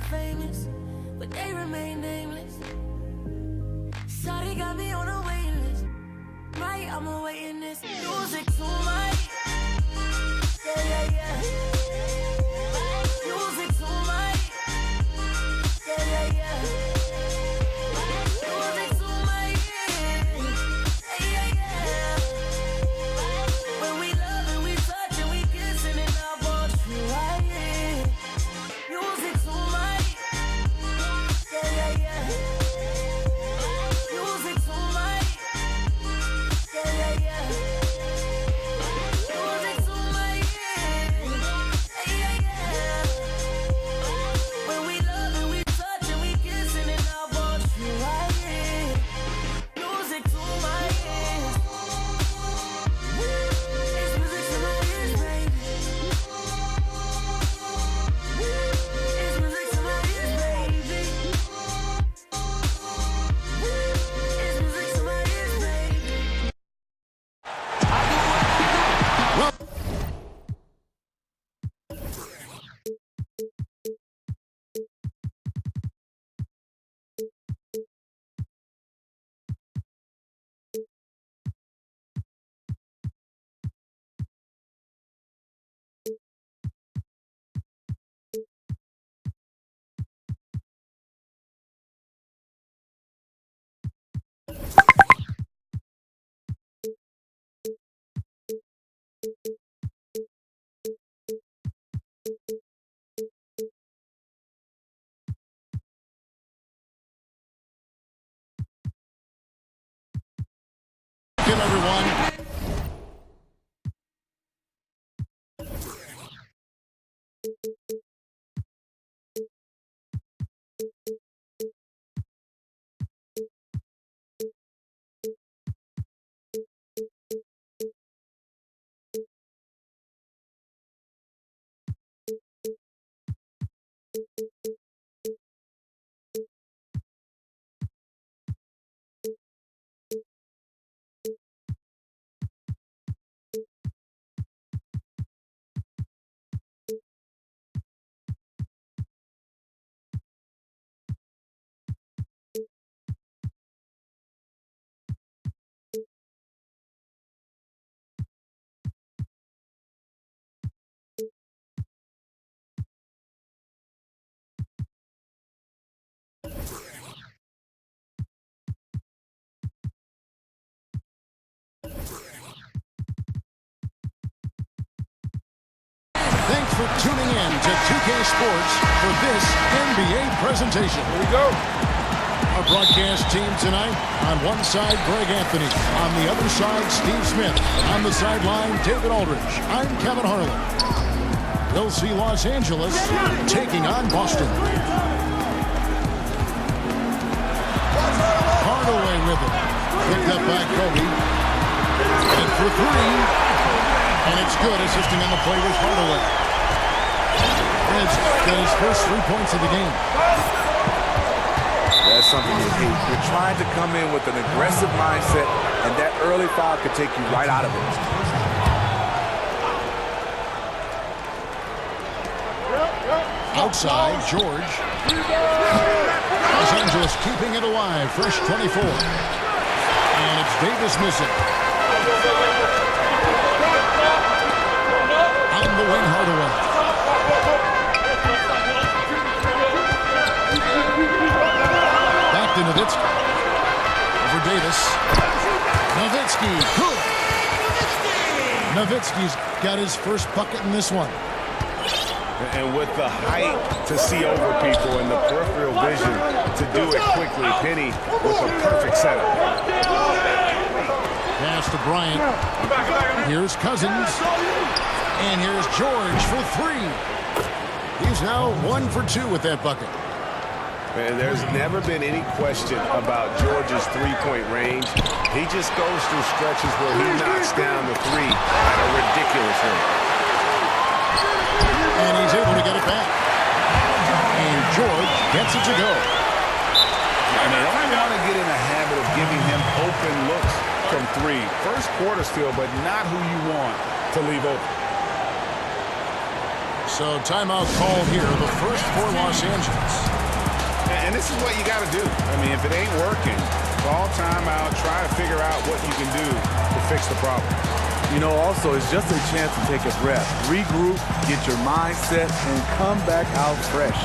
famous, but they remain nameless. Shawty got me on a waiting list. Right, I'm awaiting this music tonight. Yeah, yeah, yeah. Music tonight. Yeah, yeah, yeah. Music tonight. Yeah, yeah, yeah. When we love and we touch and we kissing and I want you right here. Music tonight. Yeah, yeah, yeah. Music tonight. Yeah, yeah, yeah. Music tonight. Yeah, yeah, yeah. When we love and we touch and we kissing and I want you right here. Music tonight. It's music to my ears, baby. It's music to my ears, baby. It's music to my ears, baby. Good, everyone. Thanks for tuning in to 2K Sports for this NBA presentation. Here we go. Our broadcast team tonight, on one side, Greg Anthony. On the other side, Steve Smith. On the sideline, David Aldridge. I'm Kevin Harlan. We'll see Los Angeles taking on Boston. Hardaway with it. Picked up by Kobe. And for three. And it's good. Assisting on the play was Hardaway. Red's got his first 3 points of the game. That's something you hate. You're trying to come in with an aggressive mindset, and that early foul could take you right out of it. Outside, George. Los Angeles keeping it alive. Fresh 24. And it's Davis missing. On the wing, Hardaway. Back to Nowitzki. Over Davis. Nowitzki. Good. Nowitzki's got his first bucket in this one. And with the height to see over people and the peripheral vision to do it quickly, Penny with a perfect setup. Pass to Bryant. Here's Cousins. And here's George for three. He's now 1 for 2 with that bucket. And there's never been any question about George's three-point range. He just goes through stretches where he knocks down the three at a ridiculous rate. And he's able to get it back. And George gets it to go. And they don't want to get in the habit of giving him open looks from three. First quarter still, but not who you want to leave open. So timeout called here, the first for Los Angeles. And this is what you got to do. I mean, if it ain't working, call timeout, try to figure out what you can do to fix the problem. You know, also, it's just a chance to take a breath, regroup, get your mindset, and come back out fresh.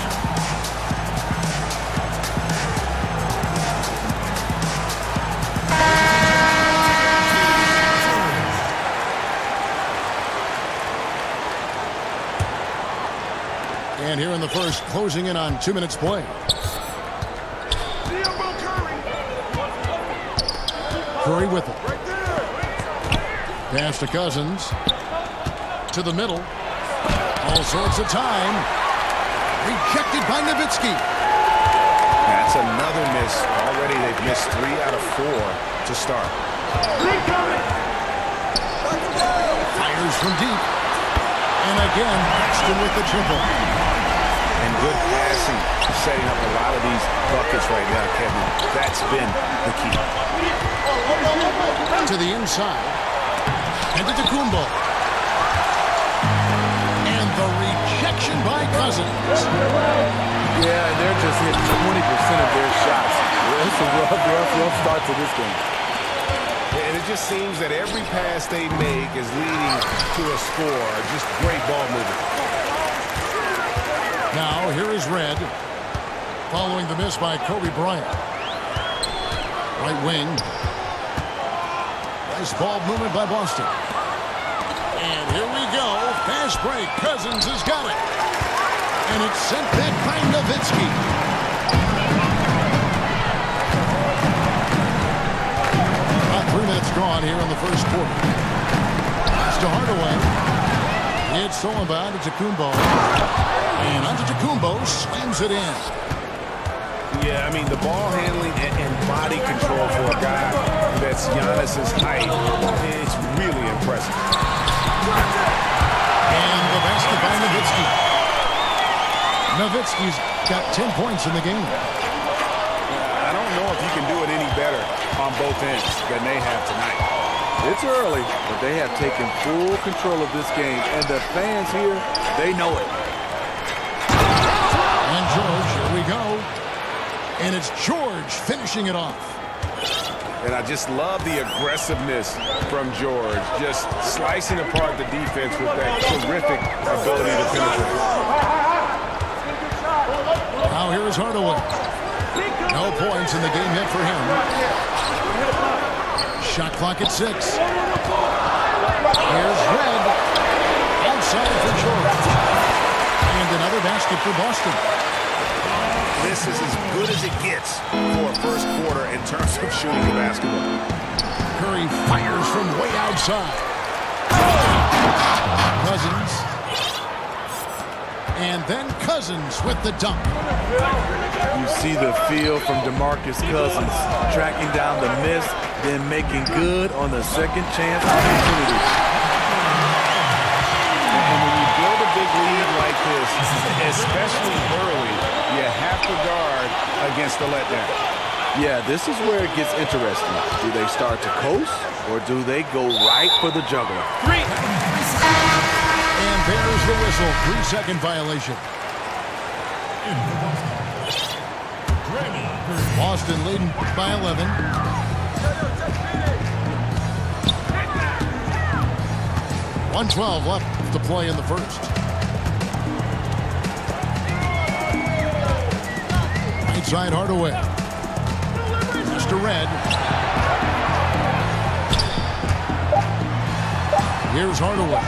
And here in the first, closing in on 2 minutes play. Curry with it. Pass to Cousins. To the middle. All sorts of time. Rejected by Nowitzki. That's another miss. Already they've missed 3 out of 4 to start. Fires from deep. And again, Paxton with the triple. And good passing, setting up a lot of these buckets right now, Kevin. That's been the key. To the inside. And to Kumbo. And the rejection by Cousins. Yeah, and they're just hitting 20% of their shots. It's a rough start to this game. And it just seems that every pass they make is leading to a score. Just great ball movement. Now, here is Red. Following the miss by Kobe Bryant. Right wing. Nice ball movement by Boston. And here we go. Fast break. Cousins has got it. And it's sent back by Nowitzki. About 3 minutes gone here in the first quarter. It's to Hardaway. It's stolen by Antetokounmpo. And Antetokounmpo slams it in. Yeah, I mean, the ball handling and body control for a guy that's Giannis's height, it's really impressive. And the basket by Nowitzki. Nowitzki's got 10 points in the game. I don't know if you can do it any better on both ends than they have tonight. It's early, but they have taken full control of this game, and the fans here, they know it. And George, here we go. And it's George finishing it off. And I just love the aggressiveness from George, just slicing apart the defense with that terrific ability to penetrate. Now here is Hardaway. No points in the game yet for him. Shot clock at 6. Here's Red. Outside for George. And another basket for Boston. This is as good as it gets for a first quarter in terms of shooting the basketball. Curry fires from way outside. Cousins. And then Cousins with the dunk. You see the feel from DeMarcus Cousins, tracking down the miss, then making good on the second chance opportunity. And when you build a big lead like this, especially early, you have to guard against the letdown. Yeah, this is where it gets interesting. Do they start to coast, or do they go right for the juggler? And there's the whistle. 3-second violation. Boston leading by 11. .112 left to play in the first. Right side Hardaway. Mr. Red. Here's Hardaway.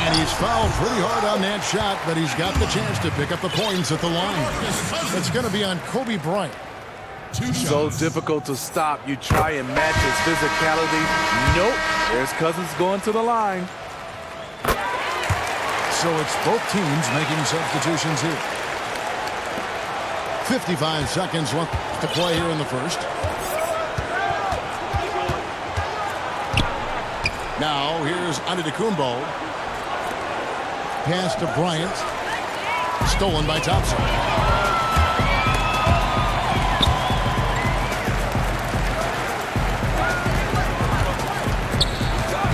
And he's fouled pretty hard on that shot, but he's got the chance to pick up the points at the line. It's going to be on Kobe Bryant. So difficult to stop. You try and match his physicality. Nope. There's Cousins going to the line. So it's both teams making substitutions here. 55 seconds left to play here in the first. Now here's Antetokounmpo. Pass to Bryant. Stolen by Thompson.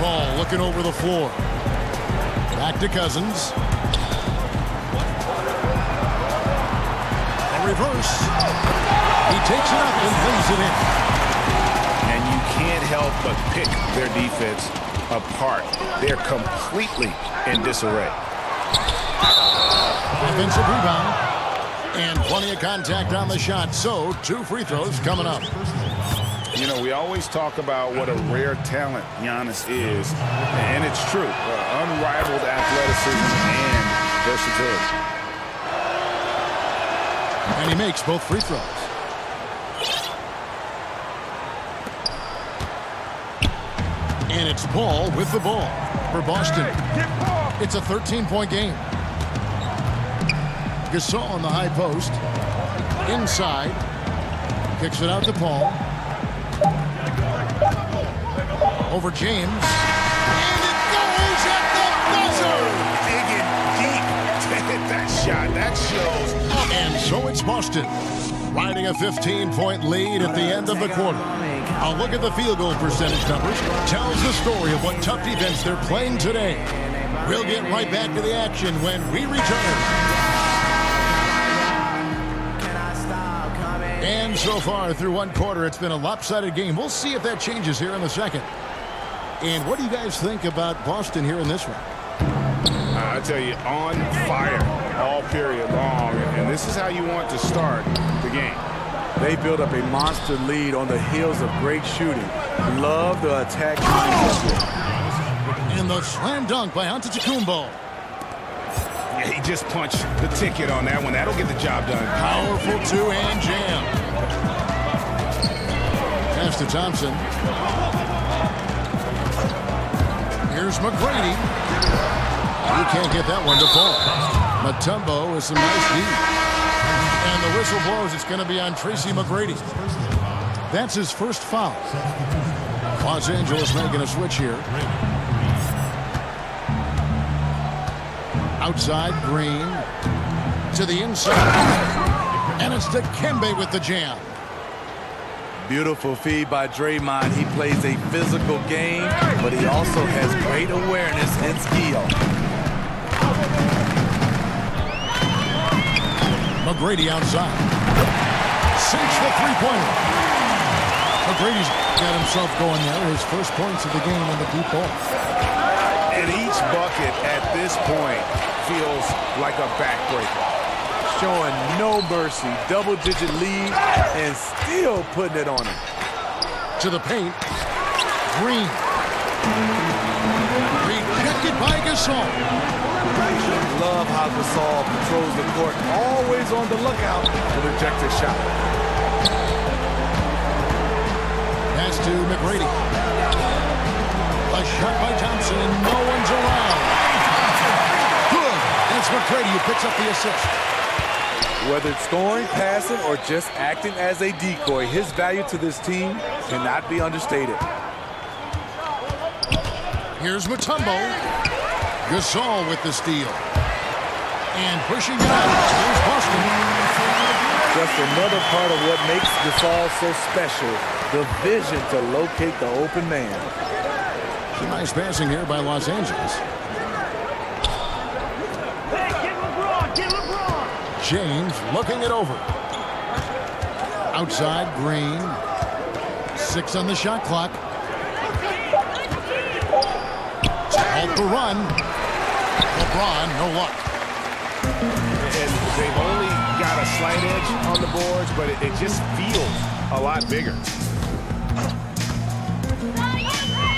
Ball looking over the floor. Back to Cousins. reverse. He takes it up and lays it in. And you can't help but pick their defense apart. They're completely in disarray. Offensive rebound. And plenty of contact on the shot. So, 2 free throws coming up. You know, we always talk about what a rare talent Giannis is. And it's true. Unrivaled athleticism and versatility. And he makes both free throws. And it's Paul with the ball for Boston. It's a 13-point game. Gasol on the high post. Inside. Kicks it out to Paul. Over James. And it goes at the buzzer! Digging deep to hit that shot. That shows. And so it's Boston, riding a 15-point lead at the end of the quarter. A look at the field goal percentage numbers tells the story of what tough defense they're playing today. We'll get right back to the action when we return. And so far through one quarter, it's been a lopsided game. We'll see if that changes here in the second. And what do you guys think about Boston here in this one? I tell you, on fire all period long. And this is how you want to start the game. They built up a monster lead on the heels of great shooting. Love the attack mindset. And the slam dunk by Antetokounmpo. Yeah, he just punched the ticket on that one. That'll get the job done. Powerful two-hand jam. Pass to Thompson. Here's McGrady. You can't get that one to fall. Mutombo with some nice D. And the whistle blows. It's going to be on Tracy McGrady. That's his first foul. Los Angeles making a switch here. Outside, Green. To the inside. And it's Dikembe with the jam. Beautiful feed by Draymond. He plays a physical game, but he also has great awareness and skill. McGrady outside. Sinks the three-pointer. McGrady's got himself going there. His first points of the game on the deep ball. And each bucket at this point feels like a backbreaker. Showing no mercy, double-digit lead, and still putting it on him. To the paint. Green. Rejected by Gasol. Love how Gasol patrols the court, always on the lookout to reject a shot. Pass to McGrady. A shot by Thompson. No one's around. Good. And it's McGrady who picks up the assist. Whether it's scoring, passing, or just acting as a decoy, his value to this team cannot be understated. Here's Mutombo. Gasol with the steal. And pushing it out. Here's Boston. Just another part of what makes Gasol so special, the vision to locate the open man. Nice passing here by Los Angeles. James looking it over. Outside, Green. 6 on the shot clock. Halt the run. LeBron, no luck. And they've only got a slight edge on the boards, but it just feels a lot bigger.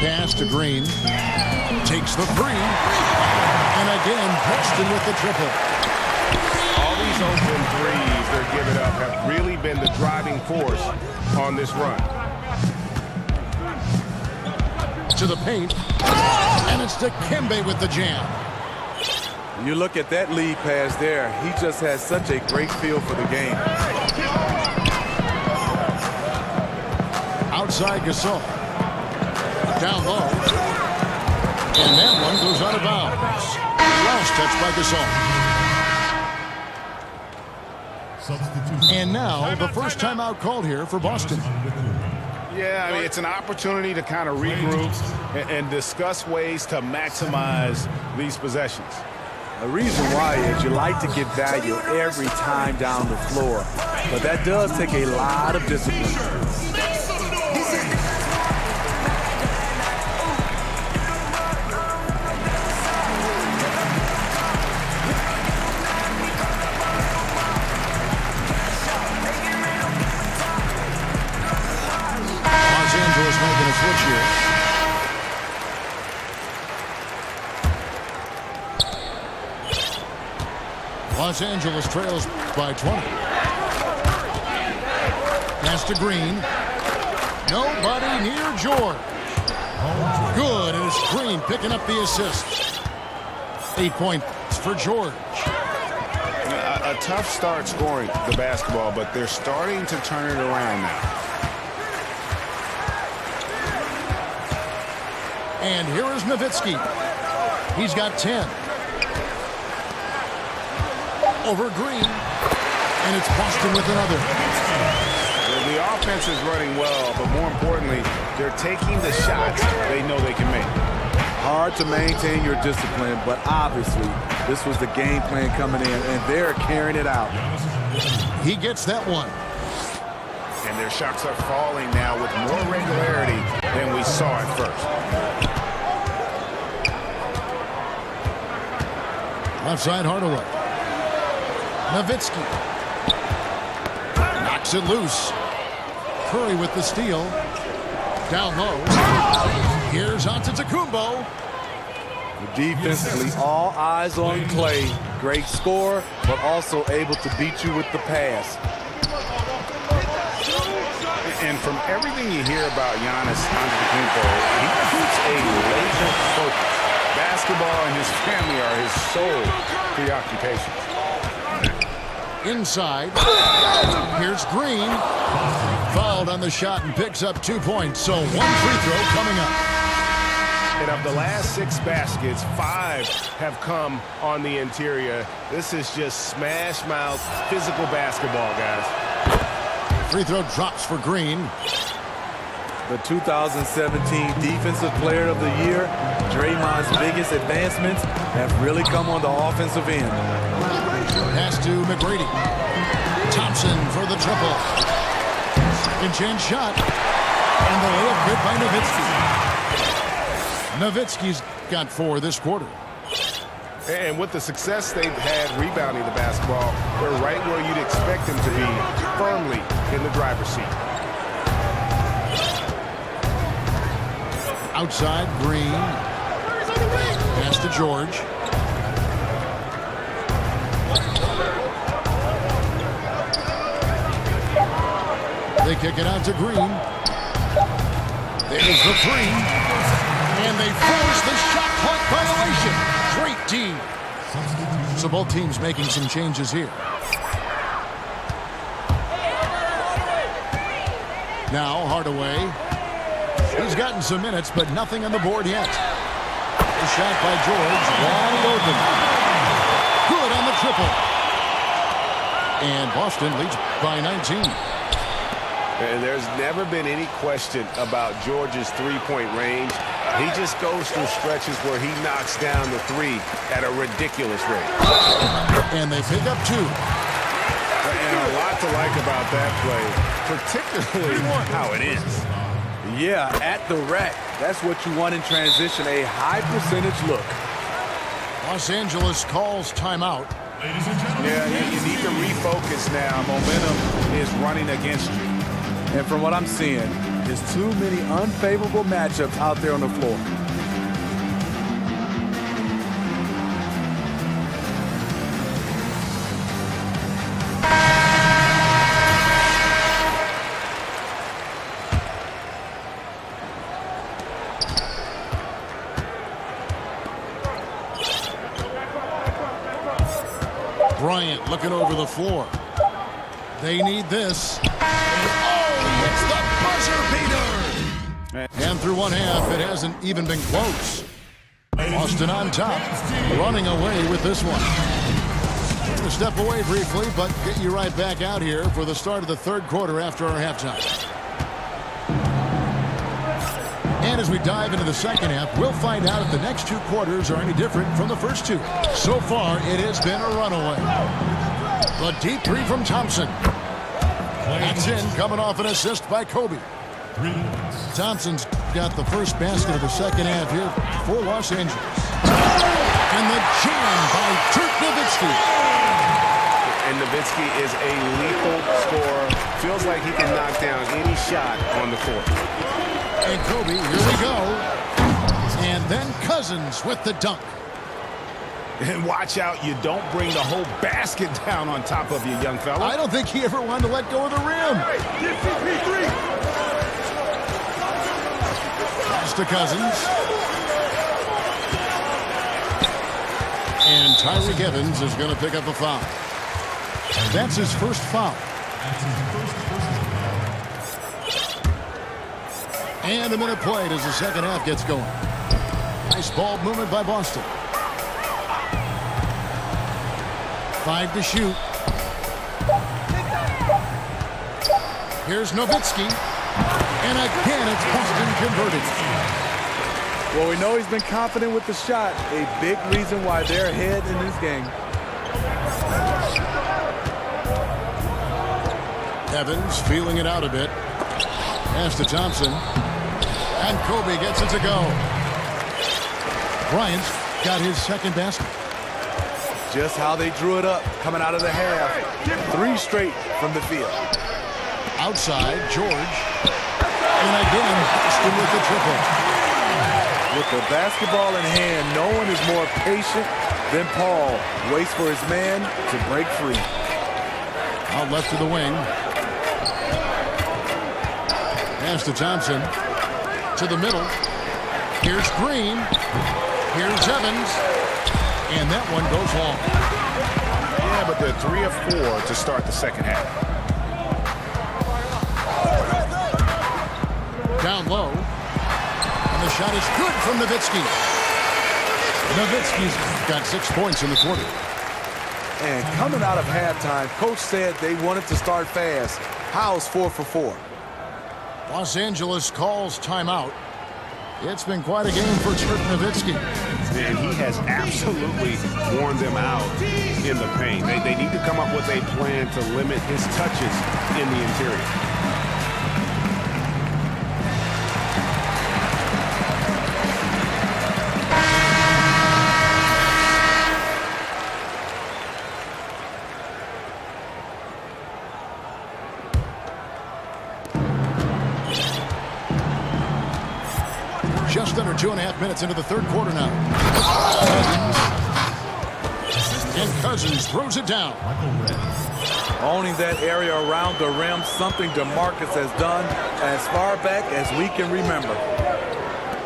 Pass to Green. Takes the three. And again, Preston with the triple. All these open threes they're giving up have really been the driving force on this run. To the paint. And it's Dikembe with the jam. You look at that lead pass there. He just has such a great feel for the game. Outside Gasol. Down low. And that one goes out of bounds. Last touch by Gasol. And now the first timeout called here for Boston. Yeah, I mean, it's an opportunity to kind of regroup and discuss ways to maximize these possessions. The reason why is you like to get value every time down the floor. But that does take a lot of discipline. Los Angeles making a switch here. Los Angeles trails by 20. Pass to Green. Nobody near George. Good, and it's Green picking up the assist. 8 points for George. A tough start scoring the basketball, but they're starting to turn it around now. And here is Nowitzki. He's got 10. Over Green. And it's Boston with another. The offense is running well, but more importantly, they're taking the shots they know they can make. Hard to maintain your discipline, but obviously this was the game plan coming in, and they're carrying it out. He gets that one. And their shots are falling now with more regularity than we saw at first. Left side, Hardaway. Nowitzki. Knocks it loose. Curry with the steal. Down low. Here's Antetokounmpo. Defensively, all eyes on Clay. Great score, but also able to beat you with the pass. And from everything you hear about Giannis Antetokounmpo, he keeps a laser focus. Basketball and his family are his sole preoccupations. Inside. Here's Green. Fouled on the shot and picks up 2 points. So 1 free throw coming up. And of the last 6 baskets, 5 have come on the interior. This is just smash mouth physical basketball, guys. Free throw drops for Green. The 2017 Defensive Player of the Year, Draymond's biggest advancements have really come on the offensive end. Pass to McGrady. Thompson for the triple. Second chance shot. And the layup good by Nowitzki. Nowitzki's got 4 this quarter. And with the success they've had rebounding the basketball, they're right where you'd expect them to be, firmly in the driver's seat. Outside, Green. Pass to George. They kick it out to Green. There's the 3. And they force the shot clock violation. Great team. So both teams making some changes here. Now Hardaway. He's gotten some minutes, but nothing on the board yet. The shot by George, wide open. Good on the triple. And Boston leads by 19. And there's never been any question about George's three-point range. He just goes through stretches where he knocks down the 3 at a ridiculous rate. And they pick up 2. And a lot to like about that play, particularly how it is. Yeah, at the rack. That's what you want in transition, a high percentage look. Los Angeles calls timeout. Yeah, you need to refocus now. Momentum is running against you. And from what I'm seeing, there's too many unfavorable matchups out there on the floor. Bryant looking over the floor. They need this. It's the buzzer beater. And through 1 half, it hasn't even been close. Boston on top, running away with this one. We're going to step away briefly, but get you right back out here for the start of the 3rd quarter after our halftime. And as we dive into the second half, we'll find out if the next two quarters are any different from the first two. So far, it has been a runaway. The deep three from Thompson. That's in, coming off an assist by Kobe. Thompson's got the first basket of the second half here for Los Angeles. And the jam by Dirk Nowitzki. And Nowitzki is a lethal scorer. Feels like he can knock down any shot on the court. And Kobe, here we go. And then Cousins with the dunk. And watch out, you don't bring the whole basket down on top of you, young fella. I don't think he ever wanted to let go of the rim. Pass to Cousins. And Tyreek Evans is going to pick up a foul. That's his first foul. And a minute played as the second half gets going. Nice ball movement by Boston. 5 to shoot. Here's Nowitzki. And again, it's Boston converted. Well, we know he's been confident with the shot. A big reason why they're ahead in this game. Evans feeling it out a bit. Pass to Thompson. And Kobe gets it to go. Bryant's got his second basket. Just how they drew it up coming out of the half. 3 straight from the field. Outside, George. And again, Boston with the triple. With the basketball in hand, no one is more patient than Paul. Waits for his man to break free. Out left to the wing. Pass to Thompson. To the middle. Here's Green. Here's Evans. And that one goes long. Yeah, but they're 3 of 4 to start the second half. Down low. And the shot is good from Nowitzki. Nowitzki's got 6 points in the quarter. And coming out of halftime, coach said they wanted to start fast. How's 4 for 4? Los Angeles calls timeout. It's been quite a game for Dirk Nowitzki. And he has absolutely worn them out in the paint. They need to come up with a plan to limit his touches in the interior. Just under 2.5 minutes into the third quarter now. And Cousins throws it down. Owning that area around the rim, something DeMarcus has done as far back as we can remember.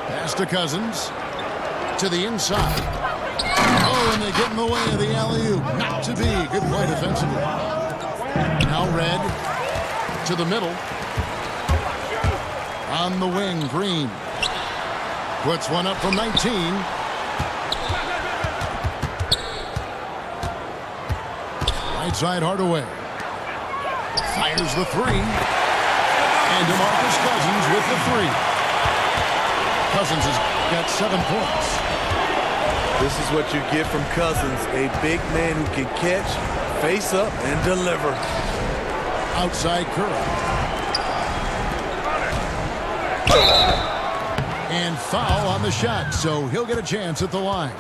Pass to Cousins. To the inside. Oh, and they get in the way of the alley-oop. Not to be. Good play defensively. Now Red. To the middle. On the wing, Green. Puts one up from 19. Right side Hardaway. Fires the 3. And DeMarcus Cousins with the 3. Cousins has got 7 points. This is what you get from Cousins, a big man who can catch, face up, and deliver. Outside Curry. And foul on the shot, so he'll get a chance at the line.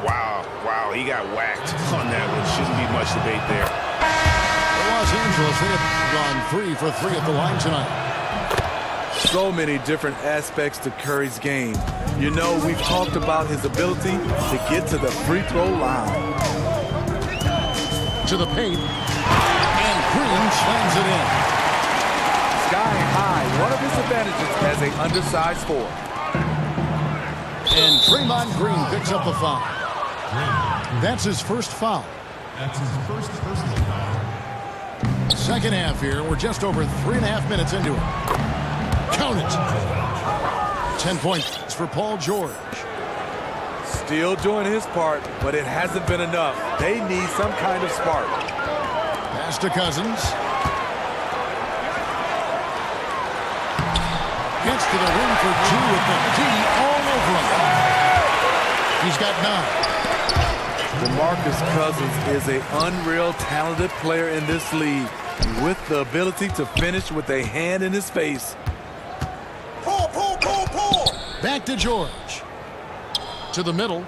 Wow, he got whacked on that one. Shouldn't be much debate there. For Los Angeles, they have gone 3 for 3 at the line tonight. So many different aspects to Curry's game. You know, we've talked about his ability to get to the free throw line. To the paint, and Green slams it in. Sky high, one of his advantages as an undersized forward. And Draymond Green picks up the foul. That's his first foul. That's his first personal foul. Second half here. We're just over 3.5 minutes into it. Count it. 10 points for Paul George. Still doing his part, but it hasn't been enough. They need some kind of spark. Pass to Cousins. Gets to the ring for two with the D all over him. He's got 9. DeMarcus Cousins is an unreal talented player in this league with the ability to finish with a hand in his face. Pull. Back to George. To the middle.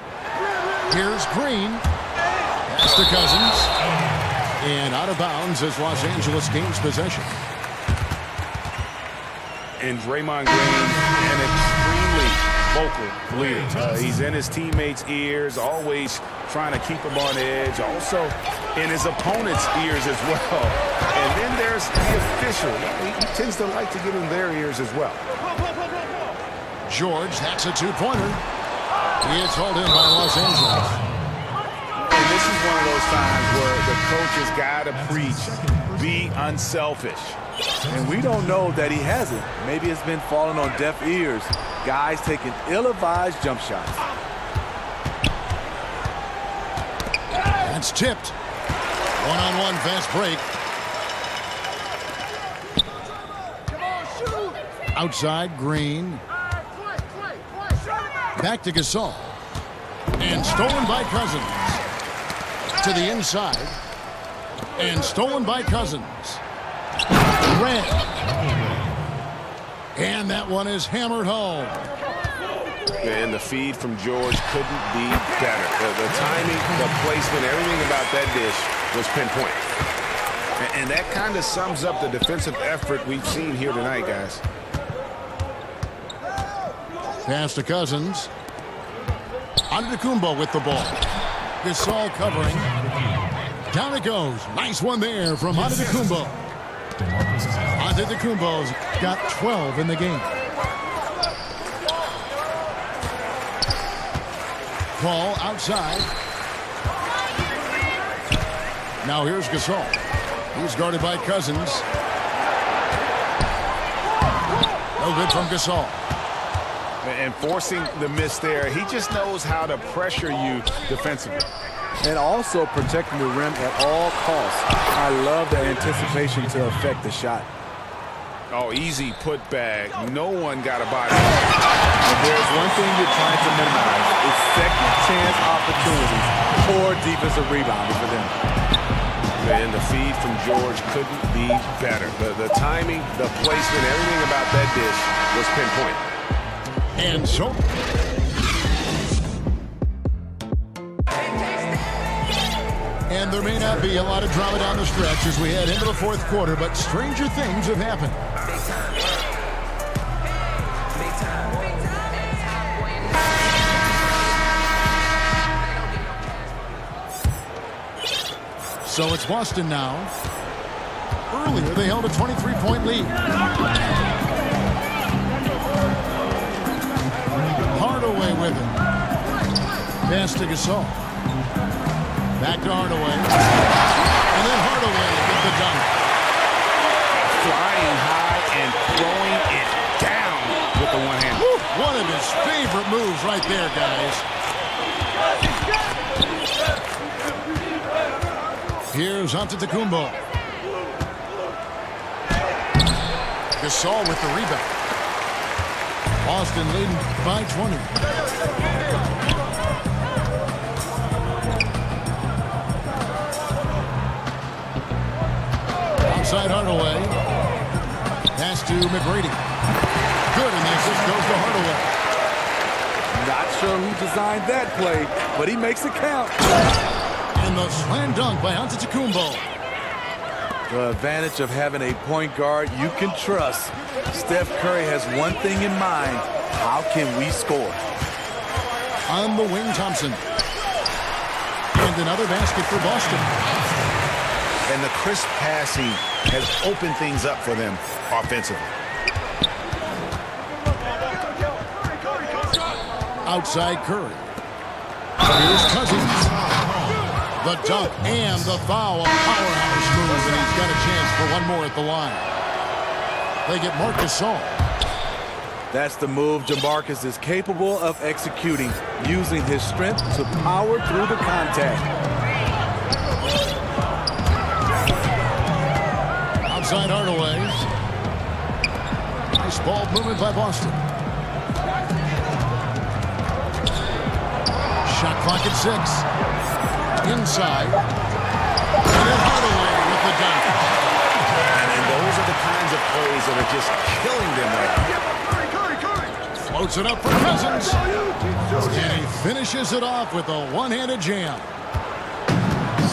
Here's Green. Pass to Cousins. And out of bounds as Los Angeles gains possession. And Draymond Green, an extremely vocal leader. He's in his teammates' ears, always trying to keep them on edge. Also in his opponent's ears as well. And then there's the official. He tends to like to get in their ears as well. George hacks a two-pointer. He is hauled in by Los Angeles. And this is one of those times where the coach has got to preach, be unselfish. And we don't know that he hasn't. Maybe it's been falling on deaf ears. Guys taking ill-advised jump shots. That's tipped. One-on-one fast break. Outside, Green. Back to Gasol. And stolen by Cousins. To the inside. And stolen by Cousins. Red. And that one is hammered home. And the feed from George couldn't be better. The timing, the placement, everything about that dish was pinpoint. And that kind of sums up the defensive effort we've seen here tonight, guys. Pass to Cousins. Antetokounmpo with the ball. Gasol covering. Down it goes. Nice one there from Antetokounmpo. Antetokounmpo's got 12 in the game. Ball outside. Now here's Gasol. He's guarded by Cousins. No good from Gasol. And forcing the miss there, he just knows how to pressure you defensively. And also protecting the rim at all costs. I love the anticipation to affect the shot. Oh, easy putback. No one got a body. And there's one thing you're trying to minimize. It's second chance opportunities for defensive rebounding for them. Man, the feed from George couldn't be better. The timing, the placement, everything about that dish was pinpoint. And so and there may not be a lot of drama down the stretch as we head into the fourth quarter, but stranger things have happened. So it's Boston now. Earlier they held a 23-point lead. Hardaway with it. Pass to Gasol. Back to Hardaway. And then Hardaway with the dunk. Flying high and throwing it down with the one hand. One of his favorite moves right there, guys. Here's Antetokounmpo. Gasol with the rebound. Boston leading by 20. Outside Hardaway. Pass to McGrady. Good, and the assist goes to Hardaway. Not sure who designed that play, but he makes it count. And the slam dunk by Antetokounmpo. The advantage of having a point guard you can trust. Steph Curry has one thing in mind. How can we score? On the wing, Thompson. And another basket for Boston. And the crisp passing has opened things up for them offensively. Outside Curry. Here's Cousins. The dunk and the foul. A powerhouse move, and he's got a chance for one more at the line. They get Marc Gasol. That's the move DeMarcus is capable of executing, using his strength to power through the contact. Outside Hardaway. Nice ball movement by Boston. Shot clock at 6. Inside. And then Hardaway with the dunk. And those are the kinds of plays that are just killing them right now. Floats it up for Cousins. And he finishes it off with a one-handed jam.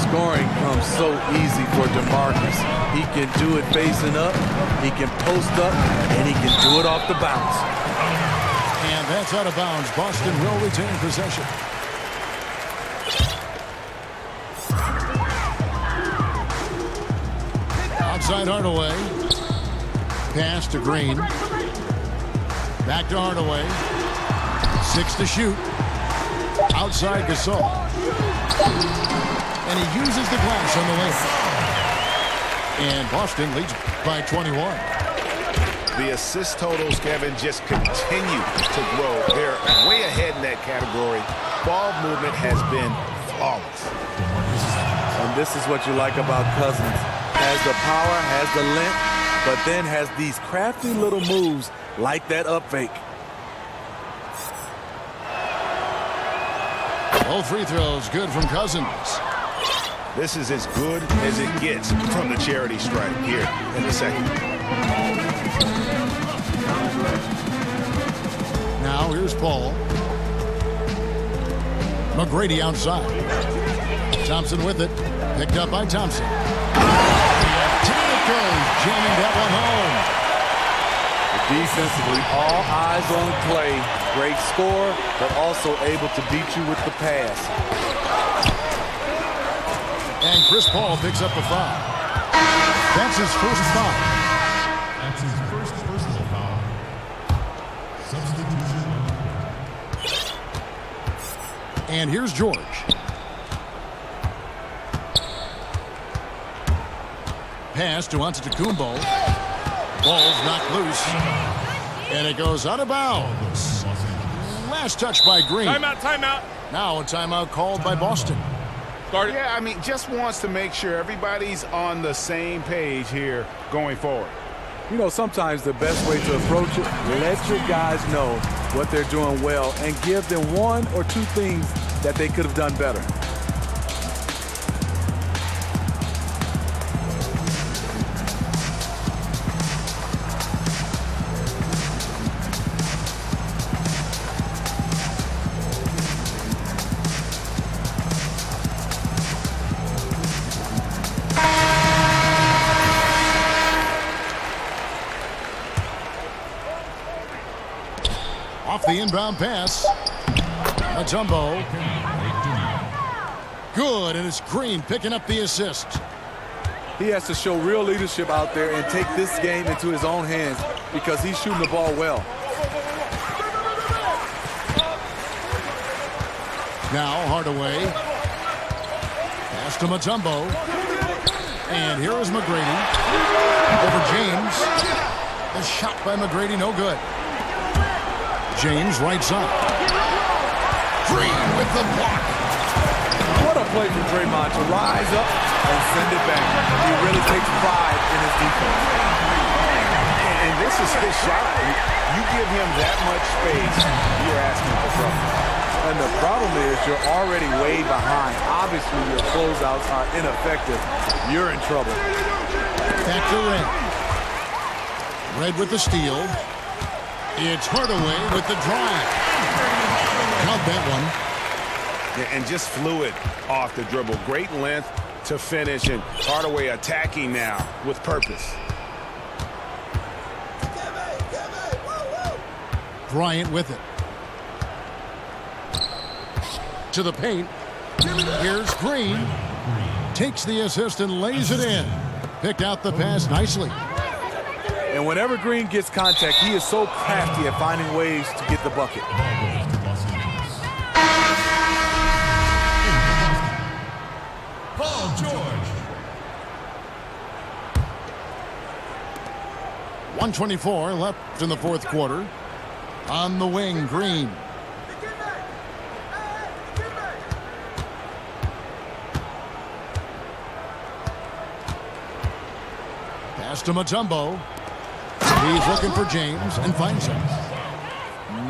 Scoring comes so easy for DeMarcus. He can do it facing up, he can post up, and he can do it off the bounce. And that's out of bounds. Boston will retain possession. Outside Hardaway. Pass to Green. Back to Hardaway. 6 to shoot. Outside Gasol. And he uses the glass on the lane. And Boston leads by 21. The assist totals, Kevin, just continue to grow. They're way ahead in that category. Ball movement has been flawless. And this is what you like about Cousins. Has the power, has the length, but then has these crafty little moves like that up fake. All free throws good from Cousins. This is as good as it gets from the charity stripe here in the second. Now here's Paul. McGrady outside. Thompson with it. Picked up by Thompson. Goes, jamming that one home. Defensively, all eyes on the play. Great score, but also able to beat you with the pass. And Chris Paul picks up the foul. That's his first foul. That's his first personal foul. Substitution. And here's George. Pass to Antetokounmpo. Ball's knocked loose. And it goes out of bounds. Last touch by Green. Timeout. Now a timeout called by Boston. Yeah, I mean, just wants to make sure everybody's on the same page here going forward. You know, sometimes the best way to approach it, let your guys know what they're doing well and give them 1 or 2 things that they could have done better. Off the inbound pass. Mutombo. Good, and it's Green picking up the assist. He has to show real leadership out there and take this game into his own hands because he's shooting the ball well. Now Hardaway. Pass to Mutombo. And here is McGrady. Over James. The shot by McGrady, no good. James right side. Green with the block. What a play from Draymond to rise up and send it back. He really takes pride in his defense. And this is his shot. You give him that much space, you're asking for trouble. And the problem is you're already way behind. Obviously, your closeouts are ineffective. You're in trouble. Back to Red. Red with the steal. It's Hardaway with the drive. Count that one. Yeah, and just fluid off the dribble. Great length to finish, and Hardaway attacking now with purpose. Bryant with it. To the paint. Here's Green. Takes the assist and lays it in. Picked out the pass nicely. And whenever Green gets contact, he is so crafty at finding ways to get the bucket. Paul George. 1:24 left in the fourth quarter. On the wing, Green. Pass to Mutombo. He's looking for James and finds him.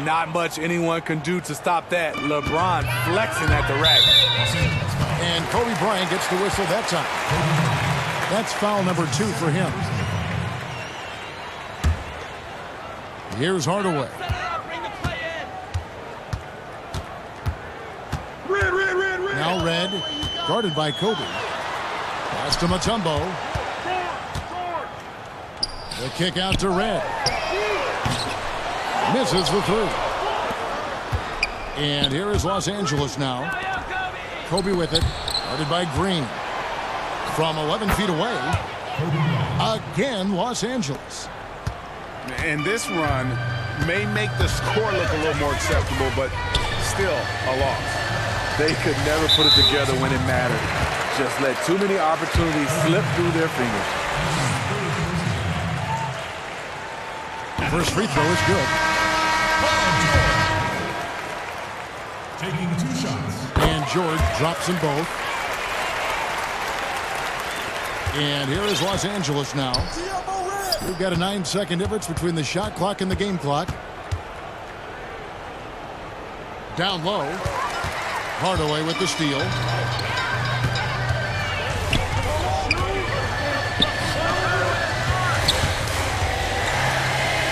Not much anyone can do to stop that. LeBron flexing at the rack. And Kobe Bryant gets the whistle that time. That's foul number 2 for him. Here's Hardaway. Now Red, guarded by Kobe. Pass to Mutombo. The kick out to Red. Misses the 3. And here is Los Angeles now. Kobe with it, guarded by Green. From 11 feet away, again Los Angeles. And this run may make the score look a little more acceptable, but still a loss. They could never put it together when it mattered. Just let too many opportunities slip through their fingers. First free throw is good. Taking 2 shots. And George drops them both. And here is Los Angeles now. We've got a 9-second difference between the shot clock and the game clock. Down low. Hardaway with the steal.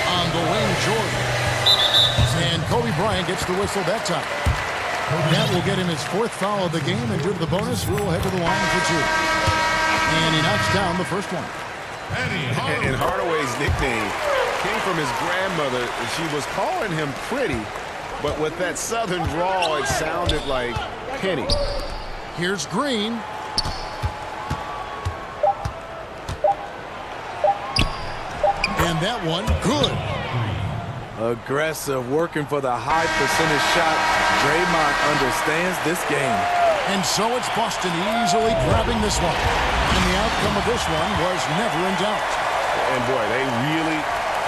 On the wing, Jordan. And Kobe Bryant gets the whistle that time. That will get him his 4th foul of the game, and due to the bonus, we'll head to the line for 2. And he knocks down the first one. And Hardaway's nickname came from his grandmother. She was calling him Pretty, but with that southern drawl, it sounded like Penny. Here's Green. And that one, good. Aggressive, working for the high percentage shot. Draymond understands this game. And so it's Boston easily grabbing this one. And the outcome of this one was never in doubt. And boy, they really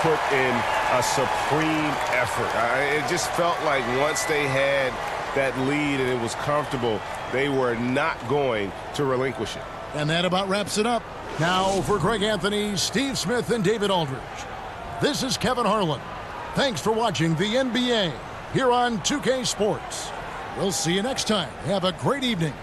put in a supreme effort. It just felt like once they had that lead and it was comfortable, they were not going to relinquish it. And that about wraps it up. Now for Greg Anthony, Steve Smith, and David Aldridge, this is Kevin Harlan. Thanks for watching the NBA here on 2K Sports. We'll see you next time. Have a great evening.